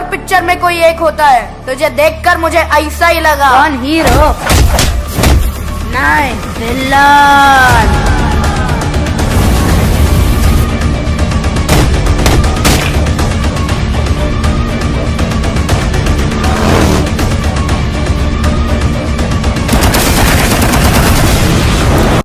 हर picture में कोई एक होता है। तुझे देखकर मुझे ऐसा ही लगा। कौन हीरो? नहीं, विलन।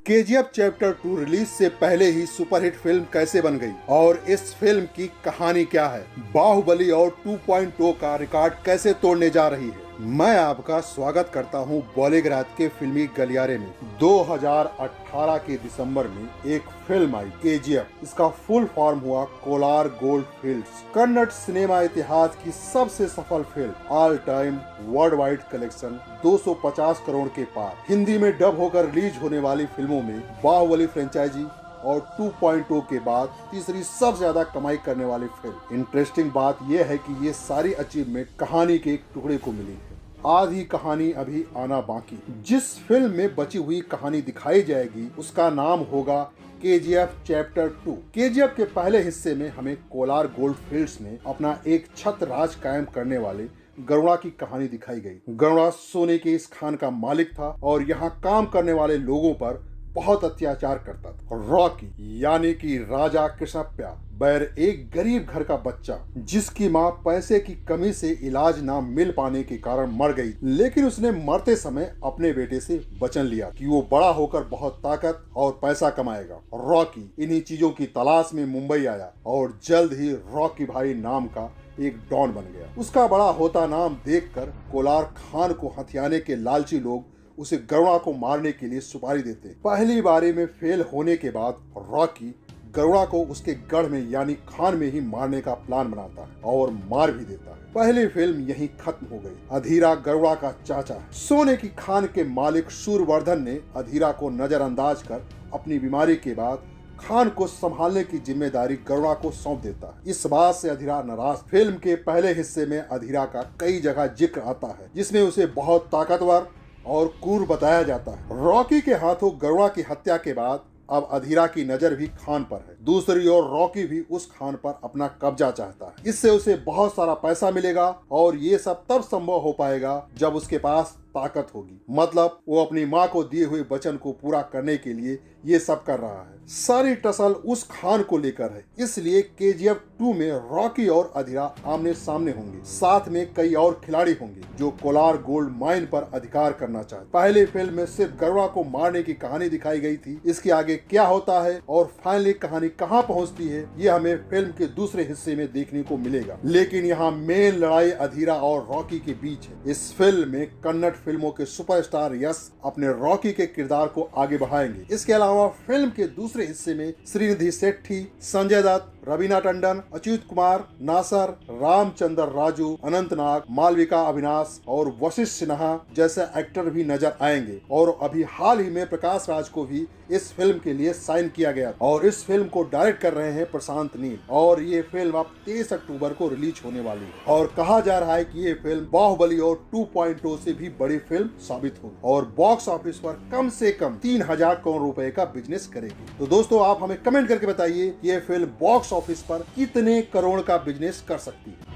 केजीएफ चैप्टर 2 रिलीज से पहले ही सुपरहिट फिल्म कैसे बन गई और इस फिल्म की कहानी क्या है, बाहुबली और 2.0 का रिकॉर्ड कैसे तोड़ने जा रही है। मैं आपका स्वागत करता हूं बॉलीग्राज के फिल्मी गलियारे में। 2018 के दिसंबर में एक फिल्म आई केजीएफ। इसका फुल फॉर्म हुआ Kolar gold fields. Kannada cinema इतिहास की सबसे सफल film, all time world wide collection 250 crore के पार। हिंदी में डब होकर रिलीज होने वाली फिल्मों में बाहुबली फ्रेंचाइजी और 2.0 के बाद तीसरी सबसे ज्यादा कमाई करने वाली फिल्म। इंटरेस्टिंग बात यह है कि ये सारी अचीवमेंट कहानी के एक टुकड़े को मिली है। आधी कहानी अभी आना बाकी। जिस फिल्म में बची हुई कहानी दिखाई जाएगी उसका नाम होगा केजीएफ चैप्टर 2। केजीएफ के पहले हिस्से में हमें कोलार गोल्ड फील्ड्स में अपना एक छत्र राज कायम करने वाले गरुड़ा की कहानी दिखाई गई। गरुड़ा सोने के इस खान का मालिक था और यहाँ काम करने वाले लोगों पर बहुत अत्याचार करता था। रॉकी यानी कि राजा कृष्णप्पा बैर एक गरीब घर का बच्चा, जिसकी माँ पैसे की कमी से इलाज ना मिल पाने के कारण मर गई, लेकिन उसने मरते समय अपने बेटे से वचन लिया कि वो बड़ा होकर बहुत ताकत और पैसा कमाएगा। रॉकी इन्हीं चीजों की तलाश में मुंबई आया और जल्द ही रॉकी भाई नाम का एक डॉन बन गया। उसका बड़ा होता नाम देखकर कोलार खान को हथियाने के लालची लोग उसे गरुड़ा को मारने के लिए सुपारी देते। पहली बारी में फेल होने के बाद रॉकी गरुड़ा को उसके गढ़ में यानी खान में ही मारने का प्लान बनाता है और मार भी देता है। पहली फिल्म यहीं खत्म हो गई। अधीरा गरुड़ा का चाचा है। सोने की खान के मालिक शूरवर्धन ने अधीरा को नजरअंदाज कर अपनी बीमारी के बाद खान को संभालने की जिम्मेदारी गरुड़ा को सौंप देता है। इस बात से अधीरा नाराज। फिल्म के पहले हिस्से में अधीरा का कई जगह जिक्र आता है, जिसमें उसे बहुत ताकतवर और क्रूर बताया जाता है। रॉकी के हाथों गरुड़ा की हत्या के बाद अब अधीरा की नजर भी खान पर है। दूसरी ओर रॉकी भी उस खान पर अपना कब्जा चाहता है। इससे उसे बहुत सारा पैसा मिलेगा और ये सब तब संभव हो पाएगा जब उसके पास ताकत होगी। मतलब वो अपनी माँ को दिए हुए वचन को पूरा करने के लिए ये सब कर रहा है। सारी टसल उस खान को लेकर है, इसलिए केजीएफ 2 में रॉकी और अधीरा आमने सामने होंगे। साथ में कई और खिलाड़ी होंगे जो कोलार गोल्ड माइन पर अधिकार करना चाहते। पहली फिल्म में सिर्फ गरुड़ा को मारने की कहानी दिखाई गई थी। इसके आगे क्या होता है और फाइनली कहानी कहाँ पहुँचती है, ये हमें फिल्म के दूसरे हिस्से में देखने को मिलेगा। लेकिन यहाँ मेन लड़ाई अधीरा और रॉकी के बीच है। इस फिल्म में कन्नड़ फिल्मों के सुपरस्टार यश अपने रॉकी के किरदार को आगे बढ़ाएंगे। इसके अलावा फिल्म के दूसरे हिस्से में श्रीनिधि शेट्टी, संजय दत्त, रवीना टंडन, अच्युत कुमार, नासर, रामचंद्र राजू, अनंतनाग, मालविका अविनाश और वशिष्ठ सिन्हा जैसे एक्टर भी नजर आएंगे। और अभी हाल ही में प्रकाश राज को भी इस फिल्म के लिए साइन किया गया और इस फिल्म को डायरेक्ट कर रहे हैं प्रशांत नील। और ये फिल्म अब 23 अक्टूबर को रिलीज होने वाली है और कहा जा रहा है कि ये फिल्म बाहुबली और 2.0 से भी बड़ी फिल्म साबित होगी और बॉक्स ऑफिस पर कम से कम 3000 करोड़ रुपए का बिजनेस करेगी। तो दोस्तों, आप हमें कमेंट करके बताइए कि ये फिल्म बॉक्स ऑफिस पर कितने करोड़ का बिजनेस कर सकती है।